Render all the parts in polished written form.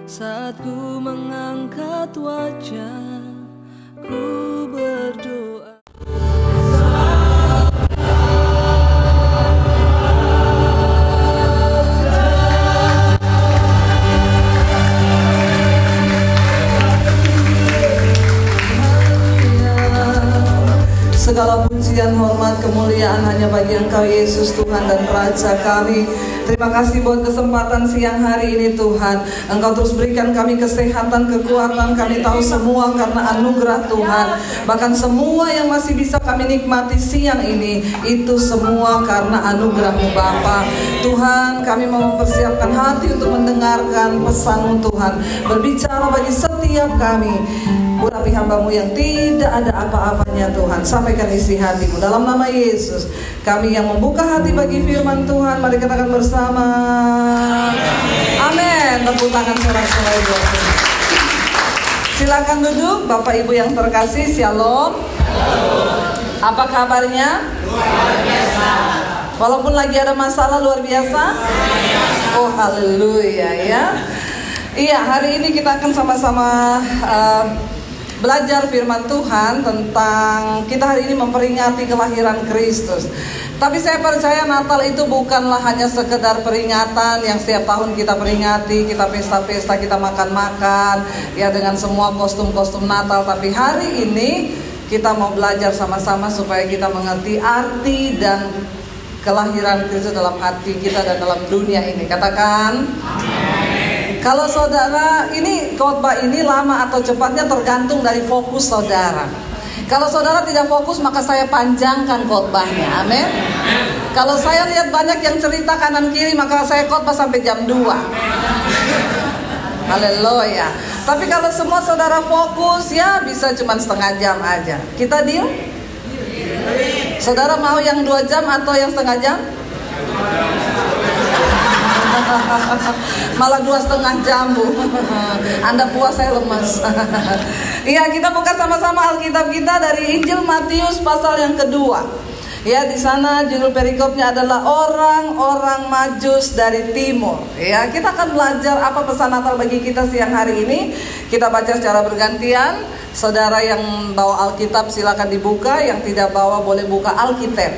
Saat ku mengangkat wajah, ku berdoa. Segala pujian, hormat, kemuliaan hanya bagi Engkau Yesus, Tuhan dan Raja kami. Terima kasih buat kesempatan siang hari ini Tuhan. Engkau terus berikan kami kesehatan, kekuatan. Kami tahu semua karena anugerah Tuhan. Bahkan semua yang masih bisa kami nikmati siang ini, itu semua karena anugerah-Mu Bapa. Tuhan, kami mau mempersiapkan hati untuk mendengarkan pesan-Mu Tuhan. Berbicara bagi setiap kami. Urapi hamba-Mu yang tidak ada apa-apanya Tuhan. Sampaikan isi hati-Mu dalam nama Yesus. Kami yang membuka hati bagi firman Tuhan, mari katakan bersama amin. Tepuk tangan sorak-sorai buat Tuhan. Silakan duduk Bapak Ibu yang terkasih. Shalom. Apa kabarnya? Luar biasa. Walaupun lagi ada masalah luar biasa? Oh haleluya ya. Iya, hari ini kita akan sama-sama belajar firman Tuhan tentang kita hari ini memperingati kelahiran Kristus. Tapi saya percaya Natal itu bukanlah hanya sekedar peringatan yang setiap tahun kita peringati, kita pesta-pesta, kita makan-makan ya dengan semua kostum-kostum Natal. Tapi hari ini kita mau belajar sama-sama supaya kita mengerti arti dan kelahiran Kristus dalam hati kita dan dalam dunia ini. Katakan amin. Kalau saudara, ini khotbah ini lama atau cepatnya tergantung dari fokus saudara. Kalau saudara tidak fokus, maka saya panjangkan khotbahnya. Amin. Kalau saya lihat banyak yang cerita kanan kiri, maka saya khotbah sampai jam 2. Haleluya. Tapi kalau semua saudara fokus, ya bisa cuma setengah jam aja. Kita deal? Saudara mau yang 2 jam atau yang setengah jam? Malah 2,5 jam Bu. Anda puas, saya lemas. Iya, kita buka sama-sama Alkitab kita dari Injil Matius pasal yang kedua. Ya, di sana judul perikopnya adalah orang-orang Majus dari timur. Ya, kita akan belajar apa pesan Natal bagi kita siang hari ini. Kita baca secara bergantian. Saudara yang bawa Alkitab silakan dibuka, yang tidak bawa boleh buka Alkitab.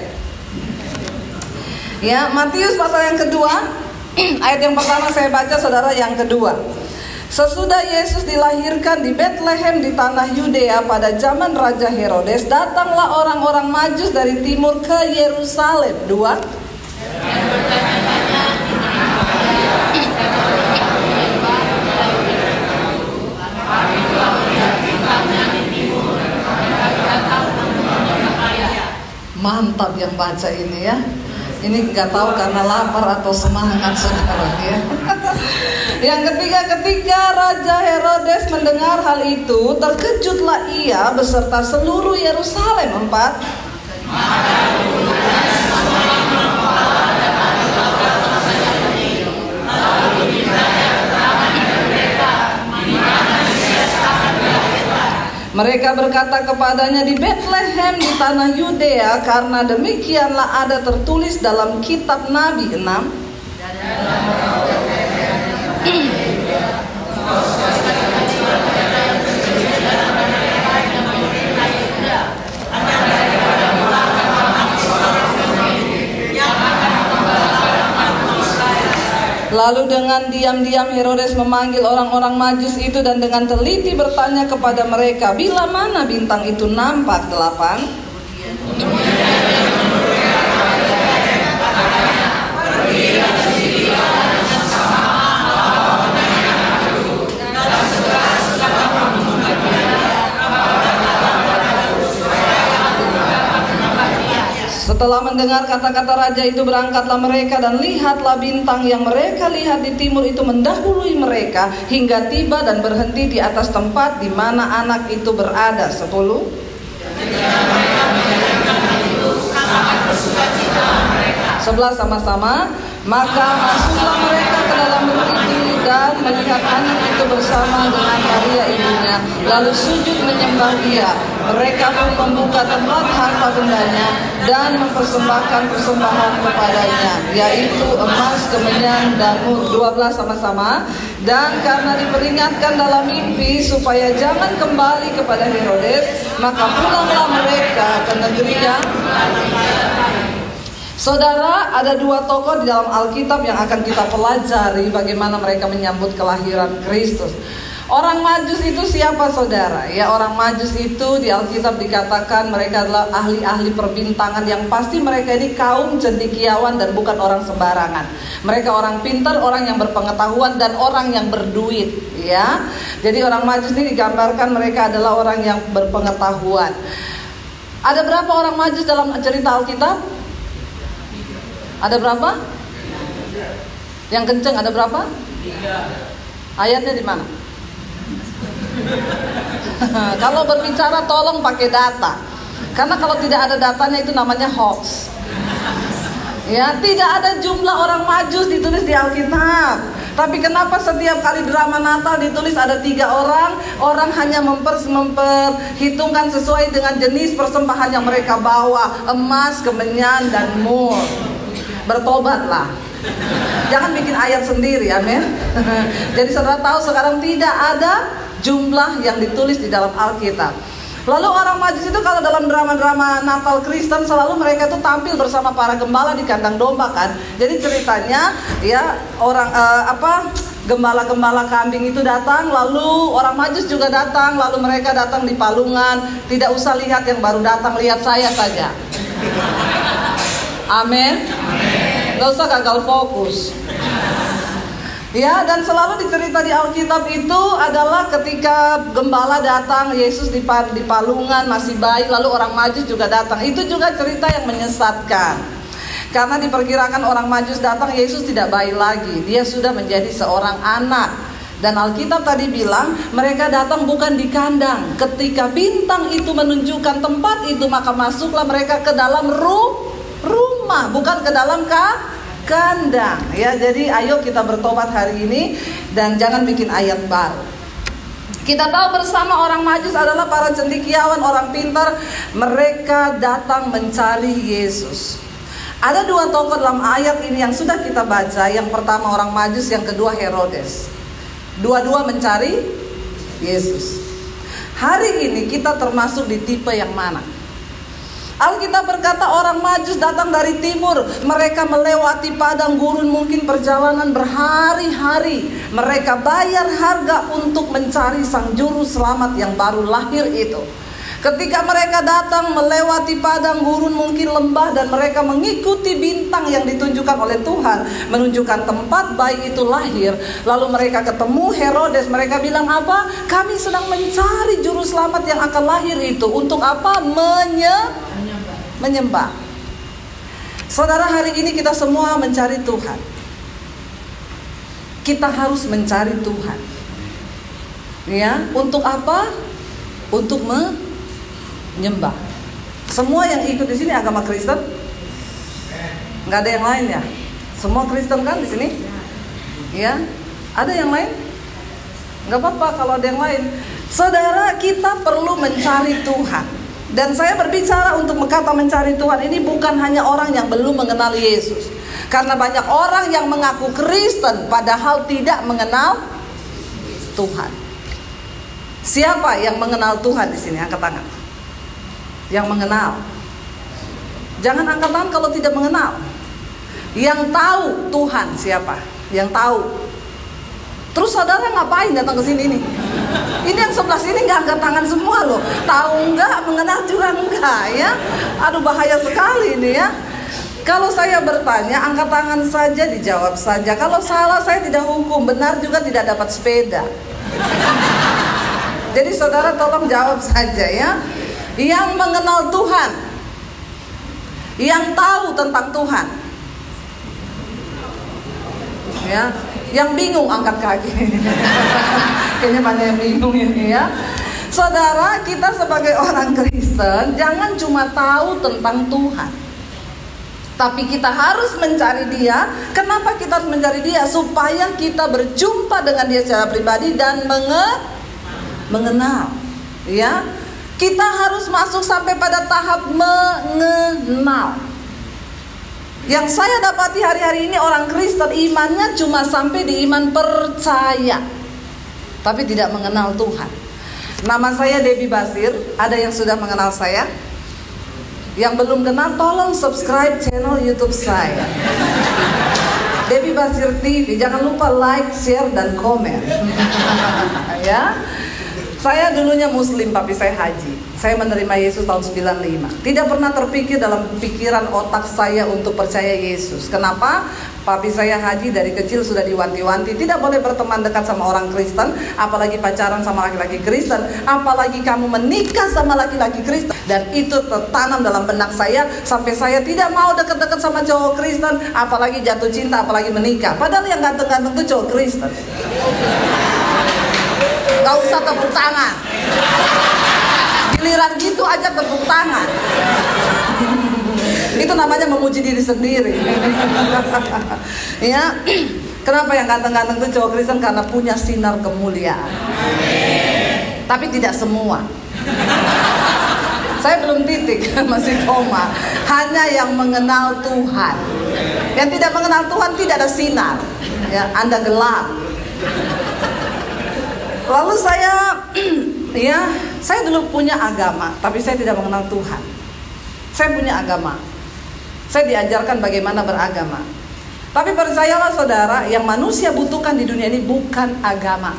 Ya, Matius pasal yang kedua. Ayat yang pertama saya baca, saudara, yang kedua. Sesudah Yesus dilahirkan di Betlehem di tanah Yudea pada zaman Raja Herodes, datanglah orang-orang Majus dari timur ke Yerusalem. 2. Mantap yang baca ini ya. Ini nggak tahu karena lapar atau semangat saudara ya. Yang ketiga, ketika Raja Herodes mendengar hal itu, terkejutlah ia beserta seluruh Yerusalem. 4. Mereka berkata kepadanya, di Betlehem di tanah Yudea, karena demikianlah ada tertulis dalam kitab Nabi. 6. Lalu dengan diam-diam Herodes memanggil orang-orang Majus itu dan dengan teliti bertanya kepada mereka, bila mana bintang itu nampak? 8. Setelah mendengar kata-kata raja itu, berangkatlah mereka dan lihatlah bintang yang mereka lihat di timur itu mendahului mereka hingga tiba dan berhenti di atas tempat di mana anak itu berada. 10. Sebelah sama-sama. Maka masuklah mereka ke dalam rumah itu dan melihat anak itu bersama dengan Maria ibunya, lalu sujud menyembah dia. Mereka pun membuka tempat harta bendanya dan mempersembahkan persembahan kepadanya, yaitu emas, kemenyan, dan mur. 12 sama-sama. Dan karena diperingatkan dalam mimpi supaya jangan kembali kepada Herodes, maka pulanglah mereka ke negeri yang... Saudara, ada dua tokoh di dalam Alkitab yang akan kita pelajari bagaimana mereka menyambut kelahiran Kristus. Orang Majus itu siapa, saudara? Ya, orang Majus itu di Alkitab dikatakan mereka adalah ahli-ahli perbintangan, yang pasti mereka ini kaum cendekiawan dan bukan orang sembarangan. Mereka orang pintar, orang yang berpengetahuan, dan orang yang berduit. Ya, jadi orang Majus ini digambarkan mereka adalah orang yang berpengetahuan. Ada berapa orang Majus dalam cerita Alkitab? Ada berapa? Yang kenceng ada berapa? 3. Ayatnya di mana? Kalau berbicara tolong pakai data, karena kalau tidak ada datanya itu namanya hoax. Ya, tidak ada jumlah orang Majus ditulis di Alkitab. Tapi kenapa setiap kali drama Natal ditulis ada 3 orang? Orang hanya memperhitungkan sesuai dengan jenis persembahan yang mereka bawa, emas, kemenyan, dan mur. Bertobatlah, jangan bikin ayat sendiri, amin. Jadi saudara tahu sekarang tidak ada jumlah yang ditulis di dalam Alkitab. Lalu orang Majus itu kalau dalam drama-drama Natal Kristen selalu mereka tuh tampil bersama para gembala di kandang domba kan. Jadi ceritanya ya orang gembala-gembala kambing itu datang, lalu orang Majus juga datang, lalu mereka datang di palungan. Tidak usah lihat yang baru datang, lihat saya saja. Amin. Gak usah gagal fokus. Ya, dan selalu dicerita di Alkitab itu adalah ketika gembala datang, Yesus di palungan masih bayi, lalu orang Majus juga datang. Itu juga cerita yang menyesatkan. Karena diperkirakan orang Majus datang, Yesus tidak bayi lagi. Dia sudah menjadi seorang anak. Dan Alkitab tadi bilang mereka datang bukan di kandang. Ketika bintang itu menunjukkan tempat itu, maka masuklah mereka ke dalam rumah, bukan ke dalam kandang. Ya, jadi ayo kita bertobat hari ini dan jangan bikin ayat baru. Kita tahu bersama orang Majus adalah para cendekiawan, orang pintar. Mereka datang mencari Yesus. Ada 2 tokoh dalam ayat ini yang sudah kita baca. Yang pertama orang Majus, yang kedua Herodes. Dua-dua mencari Yesus. Hari ini kita termasuk di tipe yang mana? Alkitab berkata orang Majus datang dari timur. Mereka melewati padang gurun, mungkin perjalanan berhari-hari. Mereka bayar harga untuk mencari sang juru selamat yang baru lahir itu. Ketika mereka datang melewati padang gurun, mungkin lembah, dan mereka mengikuti bintang yang ditunjukkan oleh Tuhan, menunjukkan tempat bayi itu lahir. Lalu mereka ketemu Herodes. Mereka bilang apa? Kami sedang mencari juru selamat yang akan lahir itu. Untuk apa? Menyembah. Saudara, hari ini kita semua mencari Tuhan. Kita harus mencari Tuhan. Ya, untuk apa? Untuk menyembah. Semua yang ikut di sini agama Kristen? Nggak ada yang lain ya? Semua Kristen kan di sini? Ya, ada yang lain? Nggak apa-apa kalau ada yang lain. Saudara, kita perlu mencari Tuhan. Dan saya berbicara untuk kata mencari Tuhan ini bukan hanya orang yang belum mengenal Yesus. Karena banyak orang yang mengaku Kristen padahal tidak mengenal Tuhan. Siapa yang mengenal Tuhan di sini? Angkat tangan. Yang mengenal. Jangan angkat tangan kalau tidak mengenal. Yang tahu Tuhan siapa? Yang tahu. Terus saudara ngapain datang ke sini nih? Ini yang sebelah sini nggak angkat tangan semua loh. Tahu nggak, mengenal juga enggak ya? Aduh, bahaya sekali ini ya. Kalau saya bertanya, angkat tangan saja, dijawab saja. Kalau salah saya tidak hukum, benar juga tidak dapat sepeda. Jadi saudara tolong jawab saja ya. Yang mengenal Tuhan, yang tahu tentang Tuhan. Ya. Yang bingung angkat kaki. Kayaknya banyak yang bingung ini ya. Saudara, kita sebagai orang Kristen jangan cuma tahu tentang Tuhan, Tapi kita harus mencari Dia. Kenapa kita harus mencari Dia? Supaya kita berjumpa dengan Dia secara pribadi dan mengenal. Ya, kita harus masuk sampai pada tahap mengenal. Yang saya dapati hari-hari ini orang Kristen imannya cuma sampai di iman percaya, tapi tidak mengenal Tuhan. Nama saya Debbie Basir. Ada yang sudah mengenal saya? Yang belum kenal, tolong subscribe channel YouTube saya, Debbie Basir TV. Jangan lupa like, share, dan komen. Ya. Saya dulunya Muslim, tapi saya haji. Saya menerima Yesus tahun 95. Tidak pernah terpikir dalam pikiran otak saya untuk percaya Yesus. Kenapa? Papi saya haji, dari kecil sudah diwanti-wanti, tidak boleh berteman dekat sama orang Kristen, apalagi pacaran sama laki-laki Kristen, apalagi kamu menikah sama laki-laki Kristen. Dan itu tertanam dalam benak saya, sampai saya tidak mau dekat-dekat sama cowok Kristen, apalagi jatuh cinta, apalagi menikah. Padahal yang ganteng-ganteng itu cowok Kristen. Gak usah tepuk tangan, giliran gitu aja tepuk tangan. Itu namanya memuji diri sendiri. Ya, kenapa yang ganteng-ganteng itu cowok Kristen? Karena punya sinar kemuliaan. Tapi tidak semua. Saya belum titik, masih koma. Hanya yang mengenal Tuhan. Yang tidak mengenal Tuhan tidak ada sinar. Ya, Anda gelap. Lalu saya dulu punya agama, tapi saya tidak mengenal Tuhan. Saya punya agama. Saya diajarkan bagaimana beragama. Tapi percayalah saudara, yang manusia butuhkan di dunia ini bukan agama.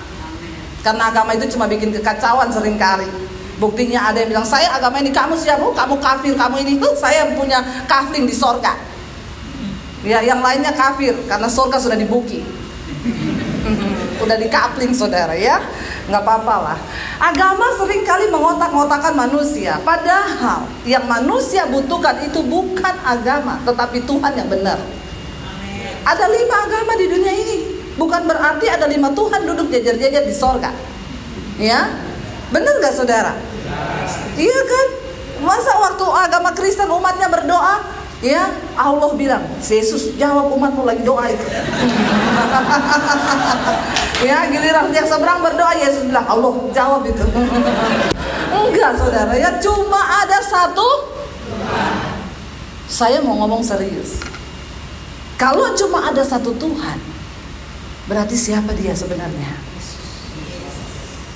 Karena agama itu cuma bikin kekacauan seringkali. Buktinya ada yang bilang, saya agama ini, kamu siapa? Kamu kafir, kamu ini. Saya punya kafling di sorga. Ya, yang lainnya kafir, karena sorga sudah dibuki. Udah dikapling saudara ya, nggak apa-apa lah. Agama seringkali mengotak-ngotakan manusia. Padahal yang manusia butuhkan itu bukan agama, tetapi Tuhan yang benar. Ada 5 agama di dunia ini. Bukan berarti ada 5 Tuhan duduk jajar-jajar di sorga. Ya, benar nggak saudara? Iya kan? Masa waktu agama Kristen umatnya berdoa, ya Allah bilang, Yesus jawab umatmu lagi doa itu. Ya, giliran yang seberang berdoa, Yesus bilang Allah jawab itu. Enggak saudara ya, cuma ada satu. Saya mau ngomong serius. Kalau cuma ada satu Tuhan, berarti siapa Dia sebenarnya?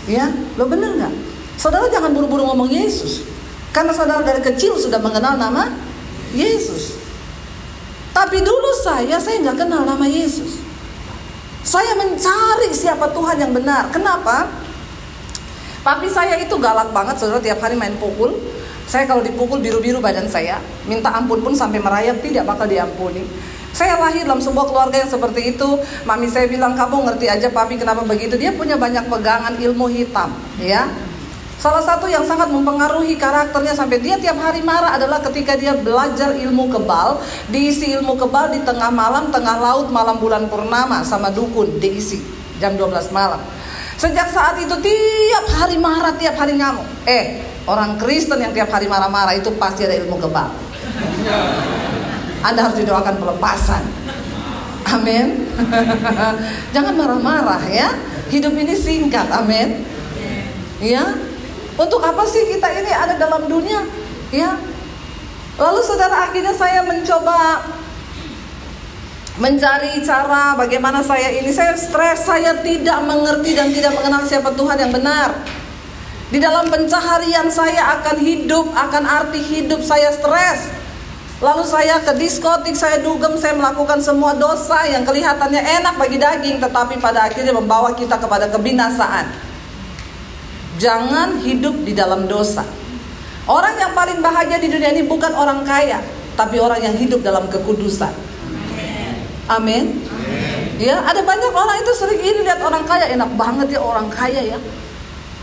Ya, lo bener nggak? Saudara jangan buru-buru ngomong Yesus, karena saudara dari kecil sudah mengenal nama Yesus. Tapi dulu saya nggak kenal nama Yesus. Saya mencari siapa Tuhan yang benar. Kenapa? Papi saya itu galak banget saudara, tiap hari main pukul. Saya kalau dipukul biru-biru badan saya, minta ampun pun sampai merayap tidak bakal diampuni. Saya lahir dalam sebuah keluarga yang seperti itu. Mami saya bilang, kamu ngerti aja papi kenapa begitu. Dia punya banyak pegangan ilmu hitam, ya. Salah satu yang sangat mempengaruhi karakternya sampai dia tiap hari marah adalah ketika dia belajar ilmu kebal. Diisi ilmu kebal di tengah malam, tengah laut, malam bulan purnama sama dukun, diisi jam 12 malam. Sejak saat itu tiap hari marah, tiap hari ngamuk. Orang Kristen yang tiap hari marah-marah itu pasti ada ilmu kebal. Anda harus didoakan pelepasan. Amin. Jangan marah-marah ya. Hidup ini singkat, amin. Ya. Untuk apa sih kita ini ada dalam dunia? Ya. Lalu saudara, akhirnya saya mencoba mencari cara bagaimana saya stres, saya tidak mengerti dan tidak mengenal siapa Tuhan yang benar. Di dalam pencaharian saya akan hidup, akan arti hidup saya stres. Lalu saya ke diskotik, saya dugem, saya melakukan semua dosa yang kelihatannya enak bagi daging, tetapi pada akhirnya membawa kita kepada kebinasaan. Jangan hidup di dalam dosa. Orang yang paling bahagia di dunia ini bukan orang kaya, tapi orang yang hidup dalam kekudusan. Amin. Ya, ada banyak orang itu sering ini lihat orang kaya, enak banget ya orang kaya ya.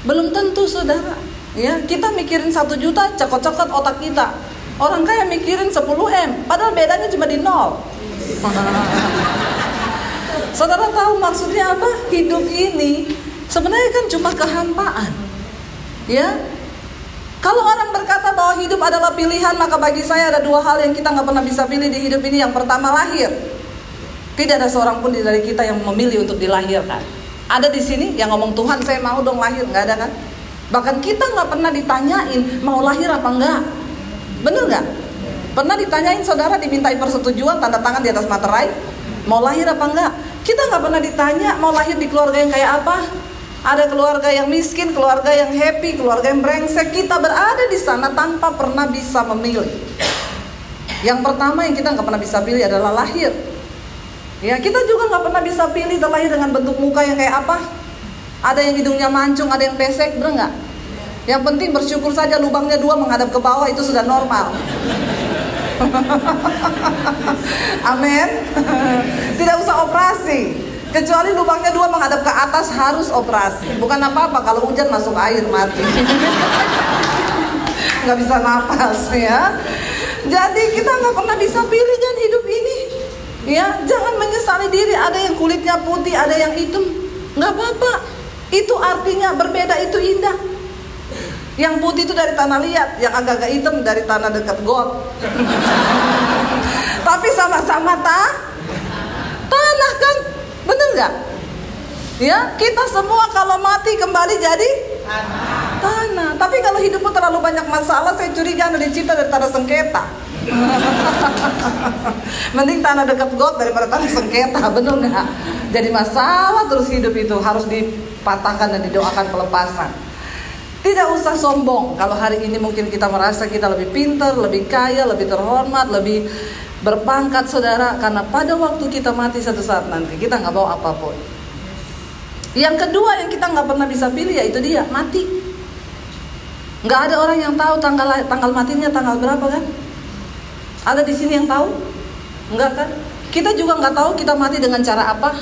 Belum tentu saudara. Ya, kita mikirin 1 juta, cekot-cekot otak kita. Orang kaya mikirin 10M, padahal bedanya cuma di 0. Saudara tahu maksudnya apa? Hidup ini sebenarnya kan cuma kehampaan. Ya. Kalau orang berkata bahwa hidup adalah pilihan, maka bagi saya ada dua hal yang kita nggak pernah bisa pilih di hidup ini. Yang pertama, lahir. Tidak ada seorang pun dari kita yang memilih untuk dilahirkan. Ada di sini yang ngomong, Tuhan saya mau dong lahir, nggak ada kan? Bahkan kita nggak pernah ditanyain mau lahir apa enggak. Bener nggak? Pernah ditanyain saudara, dimintai persetujuan, tanda tangan di atas materai, mau lahir apa enggak? Kita nggak pernah ditanya mau lahir di keluarga yang kayak apa. Ada keluarga yang miskin, keluarga yang happy, keluarga yang brengsek. Kita berada di sana tanpa pernah bisa memilih. Yang pertama yang kita nggak pernah bisa pilih adalah lahir. Ya, kita juga nggak pernah bisa pilih terlahir dengan bentuk muka yang kayak apa. Ada yang hidungnya mancung, ada yang pesek, bener nggak? Yang penting bersyukur saja lubangnya 2 menghadap ke bawah, itu sudah normal. Amin. Tidak usah operasi. Kecuali lubangnya 2 menghadap ke atas harus operasi. Bukan apa-apa kalau hujan masuk air mati. Nggak bisa napas ya. Jadi kita nggak pernah bisa pilih kan hidup ini. Ya, jangan menyesali diri. Ada yang kulitnya putih, ada yang hitam. Nggak apa-apa. Itu artinya berbeda, itu indah. Yang putih itu dari tanah liat, yang agak-agak hitam dari tanah dekat got. Tapi sama-sama tanah kan. Bener nggak? Ya, kita semua kalau mati kembali jadi tanah. Tapi kalau hidupmu terlalu banyak masalah, saya curiga Anda dicipta dari tanah sengketa. Mending tanah dekat got daripada tanah sengketa, bener nggak? Jadi masalah terus hidup itu harus dipatahkan dan didoakan pelepasan. Tidak usah sombong. Kalau hari ini mungkin kita merasa kita lebih pintar, lebih kaya, lebih terhormat, lebih berpangkat saudara, karena pada waktu kita mati satu saat nanti kita nggak bawa apapun. Yang kedua yang kita nggak pernah bisa pilih yaitu dia mati. Nggak ada orang yang tahu tanggal matinya tanggal berapa kan? Ada di sini yang tahu? Enggak kan? Kita juga nggak tahu kita mati dengan cara apa.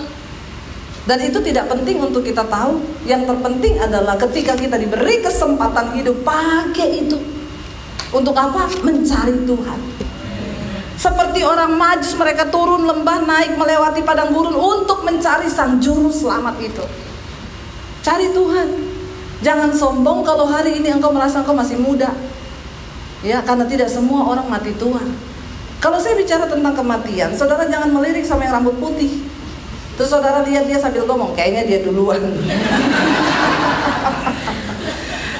Dan itu tidak penting untuk kita tahu. Yang terpenting adalah ketika kita diberi kesempatan hidup, pakai itu. Untuk apa? Mencari Tuhan. Seperti orang Majus, mereka turun lembah, naik melewati padang gurun untuk mencari sang juru selamat itu. Cari Tuhan. Jangan sombong kalau hari ini engkau merasa engkau masih muda. Ya, karena tidak semua orang mati tua. Kalau saya bicara tentang kematian, saudara jangan melirik sama yang rambut putih. Terus saudara lihat dia sambil ngomong, kayaknya dia duluan.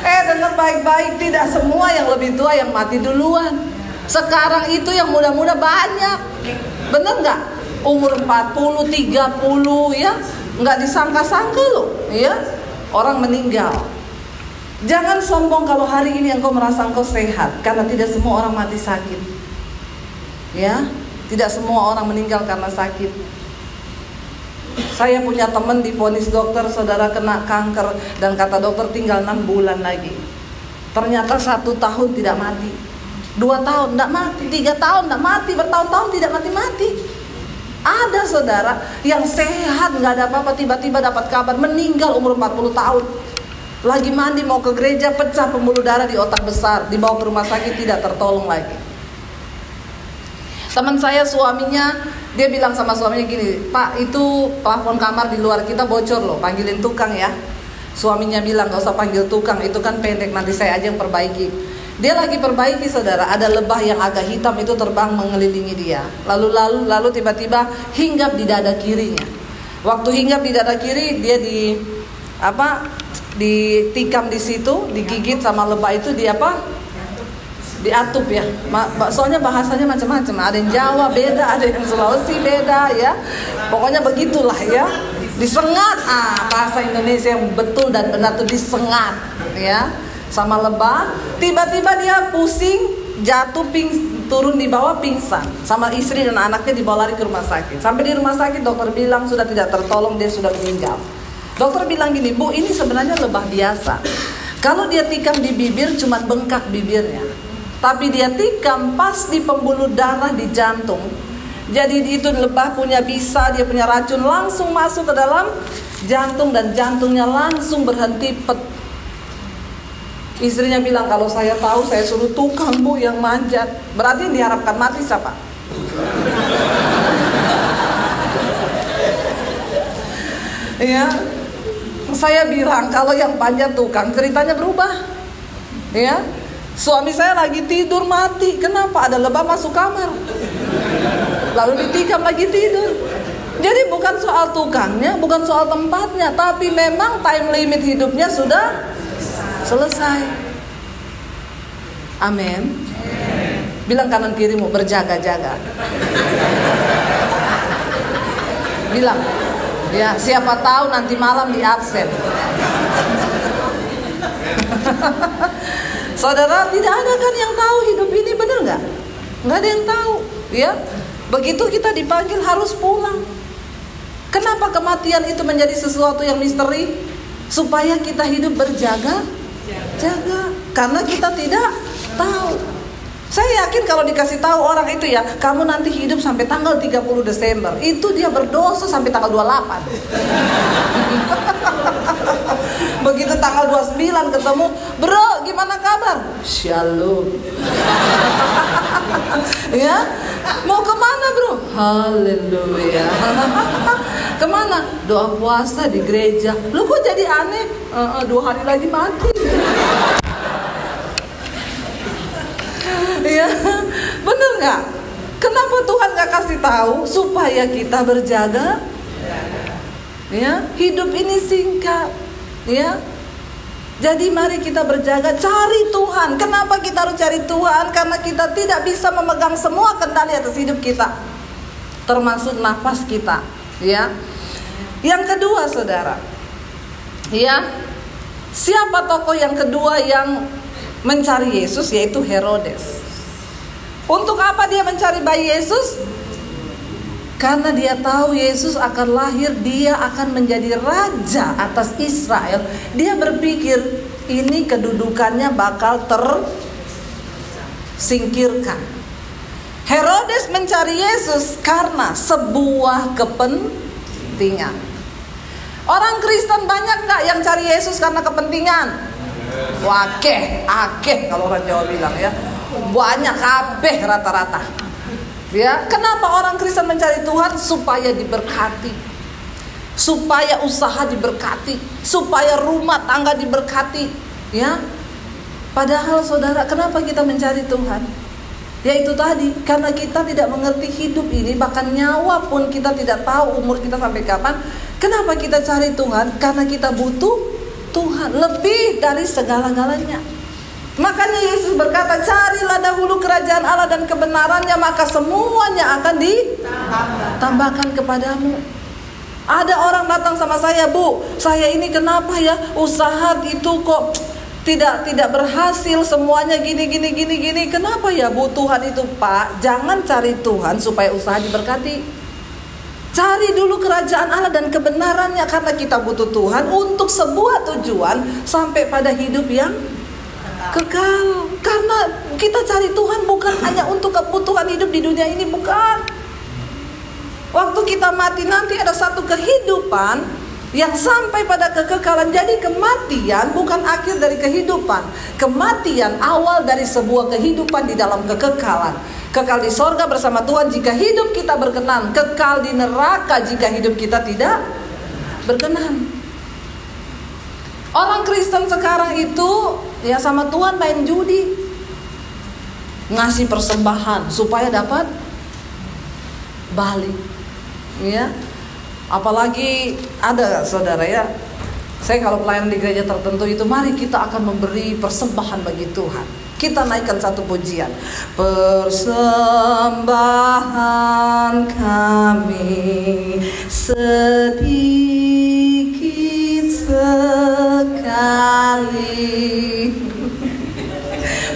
Dengar baik-baik, tidak semua yang lebih tua yang mati duluan. Sekarang itu yang muda-muda banyak. Bener nggak? Umur 40, 30 ya. Nggak disangka-sangka loh ya. Orang meninggal. Jangan sombong kalau hari ini engkau merasa engkau sehat. Karena tidak semua orang mati sakit. Ya, tidak semua orang meninggal karena sakit. Saya punya teman divonis dokter, saudara kena kanker. Dan kata dokter tinggal 6 bulan lagi. Ternyata 1 tahun tidak mati. 2 tahun tidak mati, 3 tahun tidak mati, bertahun-tahun tidak mati-mati. Ada saudara yang sehat nggak ada apa-apa, tiba-tiba dapat kabar meninggal umur 40 tahun. Lagi mandi mau ke gereja, pecah pembuluh darah di otak besar, dibawa ke rumah sakit tidak tertolong lagi. Teman saya suaminya, dia bilang sama suaminya gini, Pak itu plafon kamar di luar kita bocor loh, panggilin tukang ya. Suaminya bilang gak usah panggil tukang, itu kan pendek, nanti saya aja yang perbaiki. Dia lagi perbaiki saudara, ada lebah yang agak hitam itu terbang mengelilingi dia. Lalu tiba-tiba hinggap di dada kirinya. Waktu hinggap di dada kiri, dia ditikam di situ, digigit sama lebah itu, diatup ya. Soalnya bahasanya macam-macam. Ada yang Jawa beda, ada yang Sulawesi beda ya. Pokoknya begitulah ya. Disengat, bahasa Indonesia yang betul dan benar tuh disengat ya. Sama lebah, tiba-tiba dia pusing, jatuh, turun di bawah pingsan. Sama istri dan anaknya dibawa lari ke rumah sakit. Sampai di rumah sakit dokter bilang sudah tidak tertolong, dia sudah meninggal. Dokter bilang gini, Bu ini sebenarnya lebah biasa. Kalau dia tikam di bibir cuma bengkak bibirnya. Tapi dia tikam pas di pembuluh darah di jantung. Jadi itu lebah punya bisa, dia punya racun langsung masuk ke dalam jantung dan jantungnya langsung berhenti pet. Istrinya bilang kalau saya tahu saya suruh tukang Bu yang manjat. Berarti yang diharapkan mati siapa? Ya, saya bilang kalau yang panjat tukang ceritanya berubah. Ya, Suami saya lagi tidur mati. Kenapa? Ada lebah masuk kamar. Lalu ditikam lagi tidur. Jadi bukan soal tukangnya, bukan soal tempatnya, tapi memang time limit hidupnya sudah selesai. Amin. Bilang kanan kirimu, berjaga-jaga. Bilang, ya siapa tahu nanti malam di absen. Saudara, tidak ada kan yang tahu hidup ini, benar nggak? Nggak ada yang tahu, ya. Begitu kita dipanggil harus pulang. Kenapa kematian itu menjadi sesuatu yang misteri? Supaya kita hidup berjaga-jaga. Karena kita tidak tahu. Saya yakin kalau dikasih tahu orang itu ya, kamu nanti hidup sampai tanggal 30 Desember. Itu dia berdosa sampai tanggal 28. Begitu tanggal 29 ketemu, bro gimana kabar? Shalom. Ya, mau kemana bro? Haleluya. Kemana? Doa puasa di gereja. Lu kok jadi aneh? 2 hari lagi mati. Ya, bener nggak? Kenapa Tuhan nggak kasih tahu supaya kita berjaga? Ya, hidup ini singkat. Ya, jadi mari kita berjaga, cari Tuhan. Kenapa kita harus cari Tuhan? Karena kita tidak bisa memegang semua kendali atas hidup kita, termasuk nafas kita. Ya, yang kedua, saudara. Ya, siapa tokoh yang kedua yang mencari Yesus? Yaitu Herodes. Untuk apa dia mencari bayi Yesus? Karena dia tahu Yesus akan lahir, dia akan menjadi raja atas Israel. Dia berpikir ini kedudukannya bakal tersingkirkan. Herodes mencari Yesus karena sebuah kepentingan. Orang Kristen banyak nggak yang cari Yesus karena kepentingan? Wakeh, akeh kalau orang Jawa bilang ya. Banyak, kabeh rata-rata. Ya, kenapa orang Kristen mencari Tuhan? Supaya diberkati, supaya usaha diberkati, supaya rumah tangga diberkati. Ya, padahal saudara, kenapa kita mencari Tuhan? Yaitu tadi, karena kita tidak mengerti hidup ini, bahkan nyawa pun kita tidak tahu umur kita sampai kapan. Kenapa kita cari Tuhan? Karena kita butuh Tuhan lebih dari segala-galanya. Makanya Yesus berkata, carilah dahulu kerajaan Allah dan kebenarannya, maka semuanya akan ditambahkan kepadamu. Ada orang datang sama saya, Bu, saya ini kenapa ya usaha itu kok tidak berhasil, semuanya gini. Kenapa ya Bu? Tuhan itu, Pak, jangan cari Tuhan supaya usaha diberkati. Cari dulu kerajaan Allah dan kebenarannya, karena kita butuh Tuhan untuk sebuah tujuan sampai pada hidup yang kekal. Karena kita cari Tuhan bukan hanya untuk kebutuhan hidup di dunia ini, bukan. Waktu kita mati nanti ada satu kehidupan yang sampai pada kekekalan. Jadi kematian bukan akhir dari kehidupan. Kematian awal dari sebuah kehidupan di dalam kekekalan. Kekal di sorga bersama Tuhan jika hidup kita berkenan. Kekal di neraka jika hidup kita tidak berkenan. Orang Kristen sekarang itu ya sama Tuhan main judi, ngasih persembahan supaya dapat balik. Ya, apalagi ada saudara ya, saya kalau pelayanan di gereja tertentu itu, mari kita akan memberi persembahan bagi Tuhan. Kita naikkan satu pujian, persembahan kami sedikit sekali.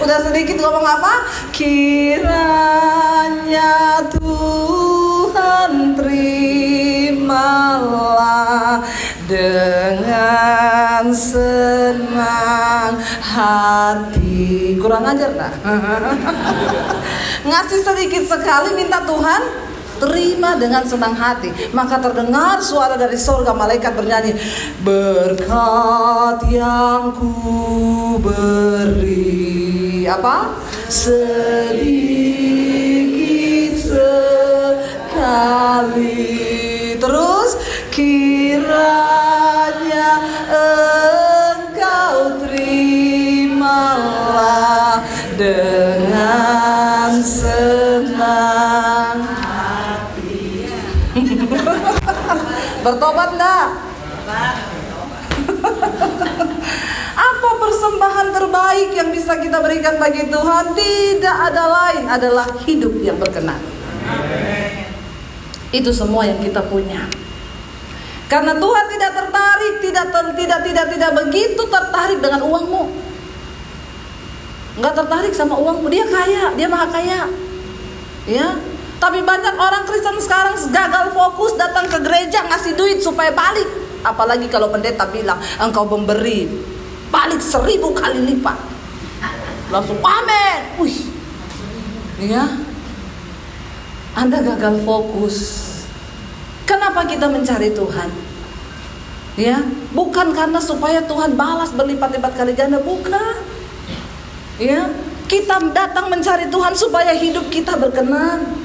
Udah sedikit ngomong apa? Kiranya Tuhan terimalah dengan senang hati. Kurang ajar tak? Ngasih sedikit sekali, minta Tuhan terima dengan senang hati. Maka terdengar suara dari surga, malaikat bernyanyi, berkat yang ku beri apa? Sedikit sekali. Terus kiranya engkau terimalah Bertobat enggak? Apa persembahan terbaik yang bisa kita berikan bagi Tuhan? Tidak ada lain, adalah hidup yang berkenan. Itu semua yang kita punya. Karena Tuhan tidak tertarik, tidak begitu tertarik dengan uangmu. Enggak tertarik sama uangmu. Dia kaya, dia maha kaya. Ya. Tapi banyak orang Kristen sekarang gagal fokus, datang ke gereja ngasih duit supaya balik. Apalagi kalau pendeta bilang engkau memberi, balik 1000 kali lipat. Langsung amin. Wih. Ya. Anda gagal fokus. Kenapa kita mencari Tuhan? Ya, bukan karena supaya Tuhan balas berlipat-lipat kali ganda, bukan. Ya, kita datang mencari Tuhan supaya hidup kita berkenan.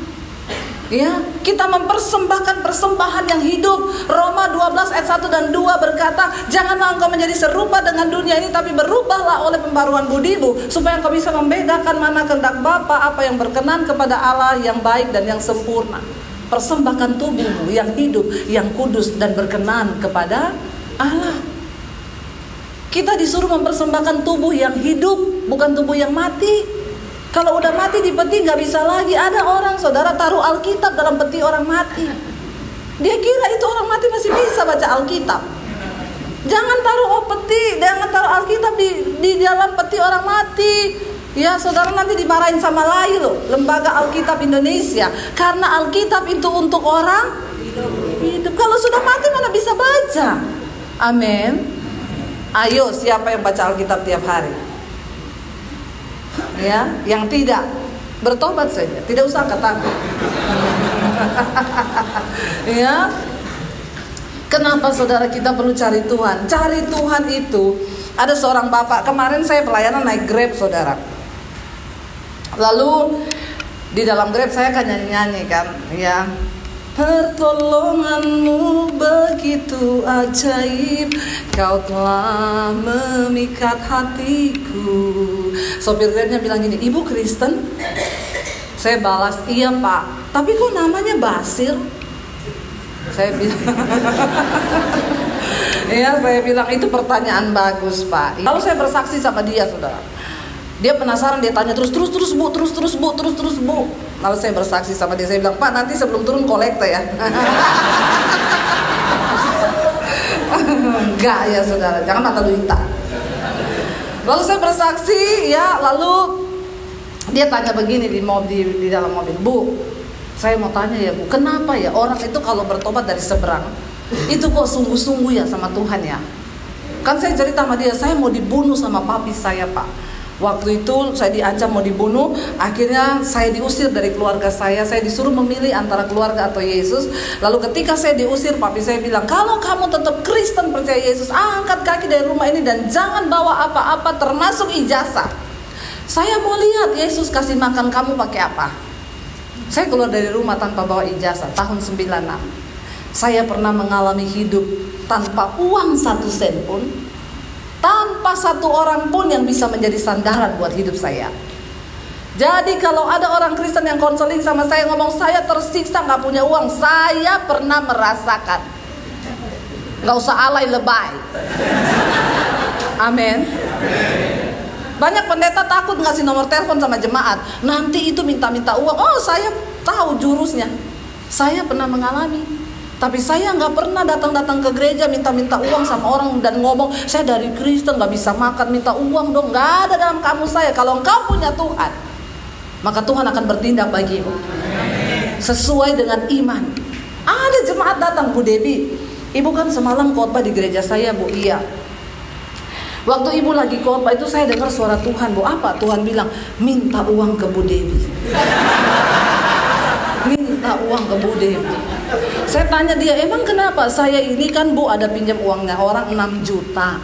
Ya, kita mempersembahkan persembahan yang hidup. Roma 12 ayat 1 dan 2 berkata, janganlah engkau menjadi serupa dengan dunia ini, tapi berubahlah oleh pembaruan budimu, supaya engkau bisa membedakan mana kehendak Bapa, apa yang berkenan kepada Allah, yang baik dan yang sempurna. Persembahkan tubuhmu yang hidup, yang kudus dan berkenan kepada Allah. Kita disuruh mempersembahkan tubuh yang hidup, bukan tubuh yang mati. Kalau udah mati di peti gak bisa lagi. Ada orang, saudara, taruh Alkitab dalam peti orang mati. Dia kira itu orang mati masih bisa baca Alkitab. Jangan taruh peti, jangan taruh Alkitab di dalam peti orang mati. Ya, saudara, nanti dimarahin sama LAI loh, Lembaga Alkitab Indonesia. Karena Alkitab itu untuk orang hidup. Kalau sudah mati mana bisa baca. Amin. Ayo, siapa yang baca Alkitab tiap hari? Ya, yang tidak, bertobat saja, tidak usah katakan. Ya, kenapa saudara kita perlu cari Tuhan? Cari Tuhan itu, ada seorang bapak, kemarin saya pelayanan naik Grab, saudara. Lalu di dalam Grab saya kan nyanyi-nyanyi kan, ya. Pertolonganmu begitu ajaib, kau telah memikat hatiku. Sopir Grabnya bilang gini, ibu Kristen? Saya balas, iya pak. Tapi kok namanya Basir? Saya bilang, ya saya bilang itu pertanyaan bagus pak. Lalu saya bersaksi sama dia, saudara. Dia penasaran, dia tanya terus bu. Lalu saya bersaksi sama dia, saya bilang, Pak nanti sebelum turun kolekte ya. Enggak ya saudara, jangan mata duita. Lalu saya bersaksi ya, lalu dia tanya begini di dalam mobil, Bu, saya mau tanya ya Bu, kenapa ya orang itu kalau bertobat dari seberang itu kok sungguh-sungguh ya sama Tuhan ya? Kan saya cerita sama dia, saya mau dibunuh sama papi saya Pak. Waktu itu saya diancam mau dibunuh, akhirnya saya diusir dari keluarga saya disuruh memilih antara keluarga atau Yesus. Lalu ketika saya diusir, papi saya bilang, kalau kamu tetap Kristen percaya Yesus, angkat kaki dari rumah ini dan jangan bawa apa-apa termasuk ijazah. Saya mau lihat Yesus kasih makan kamu pakai apa. Saya keluar dari rumah tanpa bawa ijazah, tahun 96. Saya pernah mengalami hidup tanpa uang 1 sen pun, tanpa satu orang pun yang bisa menjadi sandaran buat hidup saya. Jadi kalau ada orang Kristen yang konseling sama saya ngomong saya tersiksa gak punya uang, saya pernah merasakan. Gak usah alay lebay. Amin. Banyak pendeta takut ngasih nomor telepon sama jemaat, nanti itu minta-minta uang. Oh saya tahu jurusnya, saya pernah mengalami. Tapi saya nggak pernah datang-datang ke gereja minta-minta uang sama orang dan ngomong saya dari Kristen nggak bisa makan minta uang dong. Nggak ada dalam kamus saya. Kalau engkau punya Tuhan, maka Tuhan akan bertindak bagimu sesuai dengan iman. Ada jemaat datang, Bu Debi, ibu kan semalam khotbah di gereja saya Bu. Iya. Waktu ibu lagi khotbah itu saya dengar suara Tuhan Bu. Apa? Tuhan bilang minta uang ke Bu Debi. Minta uang ke Bu Debi. Saya tanya dia, emang kenapa? Saya ini kan Bu ada pinjam uangnya orang 6 juta.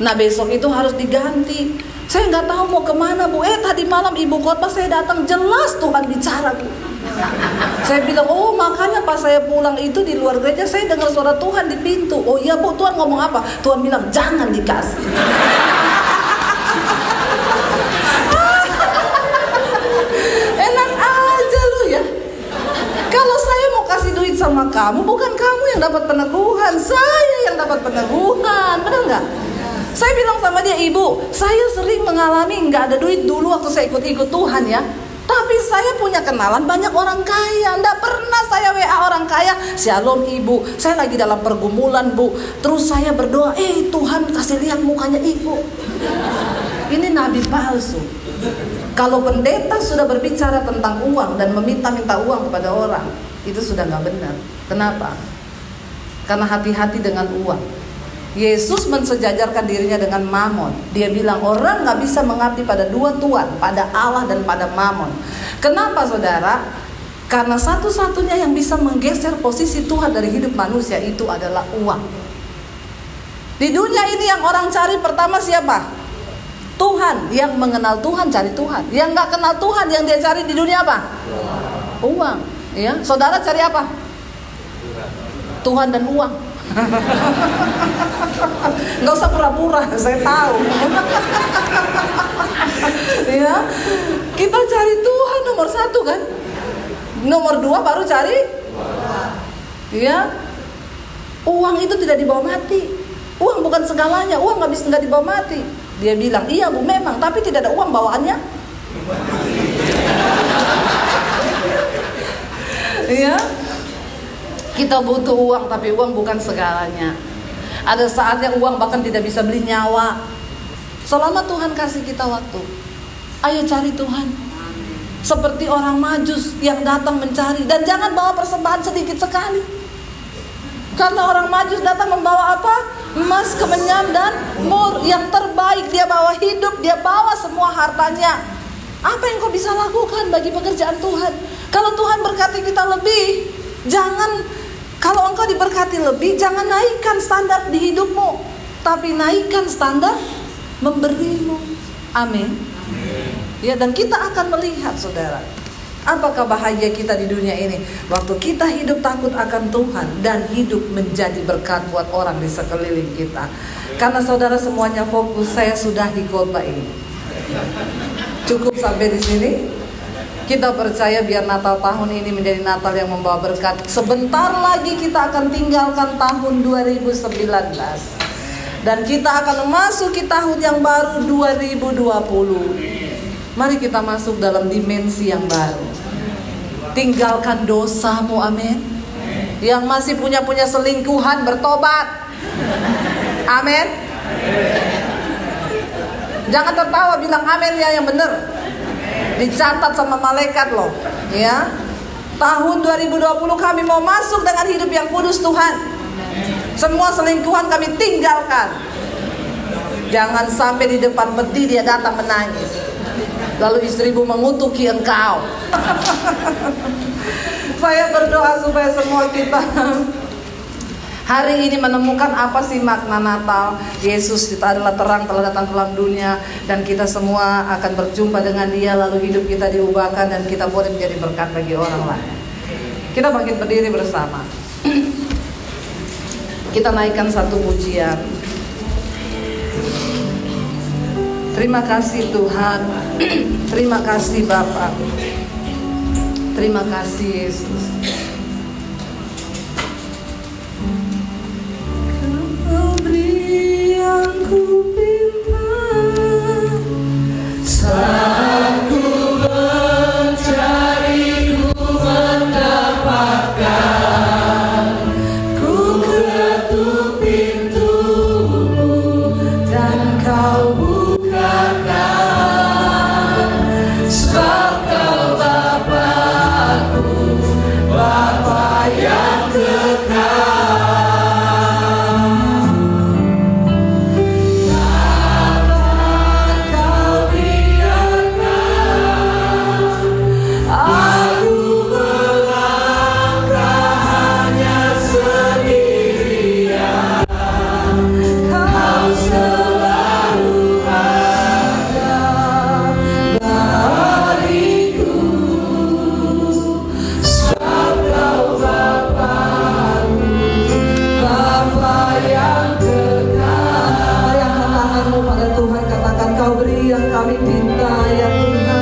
Nah besok itu harus diganti. Saya nggak tahu mau kemana Bu. Tadi malam ibu khotbah saya datang, jelas Tuhan bicara Bu. Saya bilang, oh makanya pas saya pulang itu di luar gereja saya dengar suara Tuhan di pintu. Oh iya Bu, Tuhan ngomong apa? Tuhan bilang jangan dikasih. Enak aja lu ya. Kalau saya mau kasih duit 1 sama kamu, bukan kamu yang dapat peneguhan, saya yang dapat peneguhan. Benar nggak? Saya bilang sama dia, ibu, saya sering mengalami nggak ada duit dulu waktu saya ikut-ikut Tuhan ya. Tapi saya punya kenalan banyak orang kaya. Nggak pernah saya WA orang kaya, shalom ibu, saya lagi dalam pergumulan bu. Terus saya berdoa, Tuhan kasih lihat mukanya ibu. Ini nabi palsu. Kalau pendeta sudah berbicara tentang uang dan meminta-minta uang kepada orang, itu sudah nggak benar. Kenapa? Karena hati-hati dengan uang. Yesus mensejajarkan dirinya dengan Mamon. Dia bilang orang nggak bisa mengabdi pada dua tuan, pada Allah dan pada Mamon. Kenapa saudara? Karena satu-satunya yang bisa menggeser posisi Tuhan dari hidup manusia itu adalah uang. Di dunia ini yang orang cari pertama siapa? Tuhan. Yang mengenal Tuhan cari Tuhan. Yang nggak kenal Tuhan yang dia cari di dunia apa? Uang. Ya, saudara cari apa? Tuhan dan uang. Nggak usah pura-pura, saya tahu. Ya, kita cari Tuhan nomor satu kan. Nomor dua baru cari. Ya, uang itu tidak dibawa mati. Uang bukan segalanya. Uang nggak dibawa mati. Dia bilang, iya bu memang, tapi tidak ada uang bawaannya. Ya. Kita butuh uang, tapi uang bukan segalanya. Ada saatnya uang bahkan tidak bisa beli nyawa. Selama Tuhan kasih kita waktu, ayo cari Tuhan. Seperti orang Majus yang datang mencari. Dan jangan bawa persembahan sedikit sekali. Karena orang Majus datang membawa apa? Emas, kemenyan, dan mur. Yang terbaik dia bawa hidup, dia bawa semua hartanya. Apa yang kau bisa lakukan bagi pekerjaan Tuhan? Kalau Tuhan berkati kita lebih, kalau engkau diberkati lebih, jangan naikkan standar di hidupmu, tapi naikkan standar memberimu. Amin. Ya, dan kita akan melihat saudara, apakah bahagia kita di dunia ini waktu kita hidup takut akan Tuhan dan hidup menjadi berkat buat orang di sekeliling kita. Karena saudara semuanya fokus, saya sudahi khotbah ini. Cukup sampai di sini. Kita percaya biar Natal tahun ini menjadi Natal yang membawa berkat. Sebentar lagi kita akan tinggalkan tahun 2019. Dan kita akan memasuki tahun yang baru 2020. Mari kita masuk dalam dimensi yang baru. Tinggalkan dosamu, amin. Yang masih punya selingkuhan bertobat. Amin. Jangan tertawa, bilang amin ya yang benar. Dicatat sama malaikat loh, ya. Tahun 2020 kami mau masuk dengan hidup yang kudus Tuhan. Semua selingkuhan kami tinggalkan. Jangan sampai di depan peti dia datang menangis, lalu istrimu mengutuki engkau. Saya berdoa supaya semua kita hari ini menemukan apa sih makna Natal. Yesus itu adalah terang telah datang ke dalam dunia, dan kita semua akan berjumpa dengan dia, lalu hidup kita diubahkan dan kita boleh menjadi berkat bagi orang lain. Kita bangkit berdiri bersama. Kita naikkan satu pujian. Terima kasih Tuhan. Terima kasih Bapa. Terima kasih Yesus. Yang ku pinta saat ku mencari, ku mendapatkan. Ku ketuk pintumu dan kau bukakan. Sebab kau Bapa-Ku, Bapa yang kekal. Kau beri yang kami minta ya Tuhan.